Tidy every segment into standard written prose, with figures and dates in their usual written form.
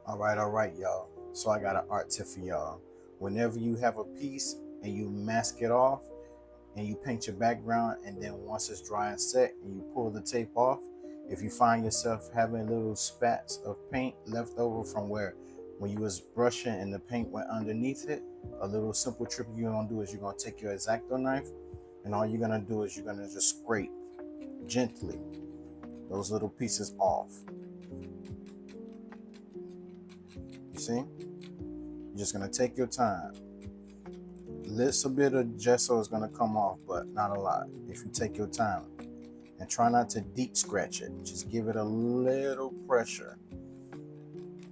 All right, y'all. So I got an art tip for y'all. Whenever you have a piece and you mask it off and you paint your background, and then once it's dry and set and you pull the tape off, if you find yourself having little spats of paint left over from where when you was brushing and the paint went underneath it, a little simple trick you're gonna do is you're gonna take your X-Acto knife, and all you're gonna do is you're gonna just scrape gently those little pieces off. You see? You're just gonna take your time. Little bit of gesso is gonna come off, but not a lot. If you take your time and try not to deep scratch it, just give it a little pressure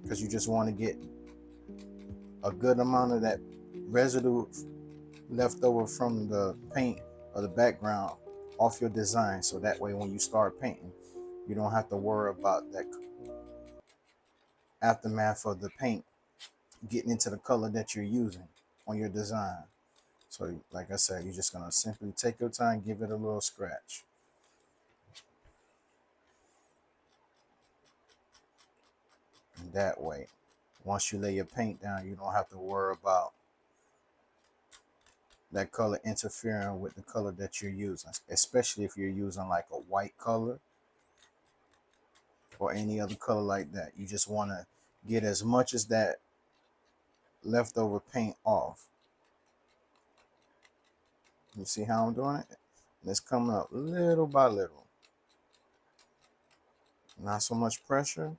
because you just want to get a good amount of that residue left over from the paint or the background off your design, so that way when you start painting, you don't have to worry about that aftermath of the paint getting into the color that you're using on your design. So like I said, you're just gonna simply take your time, give it a little scratch. And that way, once you lay your paint down, you don't have to worry about that color interfering with the color that you're using, especially if you're using like a white color or any other color like that. You just want to get as much as that leftover paint off. You see how I'm doing it? And it's coming up little by little. Not so much pressure,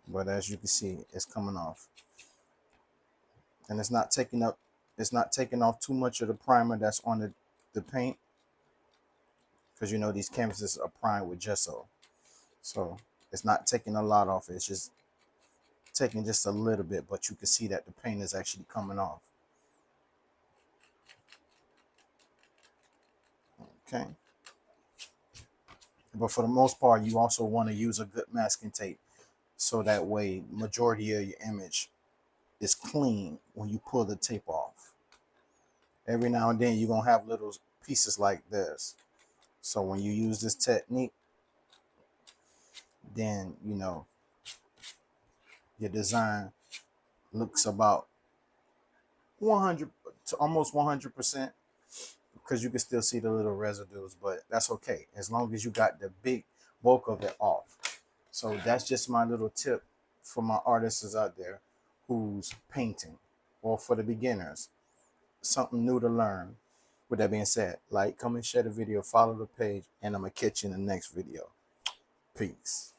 but as you can see, it's coming off. And it's not taking off too much of the primer that's on the paint, because you know these canvases are primed with gesso. So it's not taking a lot off. It's just taking just a little bit, but you can see that the paint is actually coming off. Okay. But for the most part, you also want to use a good masking tape, so that way majority of your image is clean when you pull the tape off. Every now and then you're going to have little pieces like this. So when you use this technique, then you know your design looks about 100 to almost 100%, because you can still see the little residues, but that's okay as long as you got the big bulk of it off. So that's just my little tip for my artists out there who's painting, or for the beginners, something new to learn. With that being said, like, comment, share the video, follow the page, and I'm gonna catch you in the next video. Peace.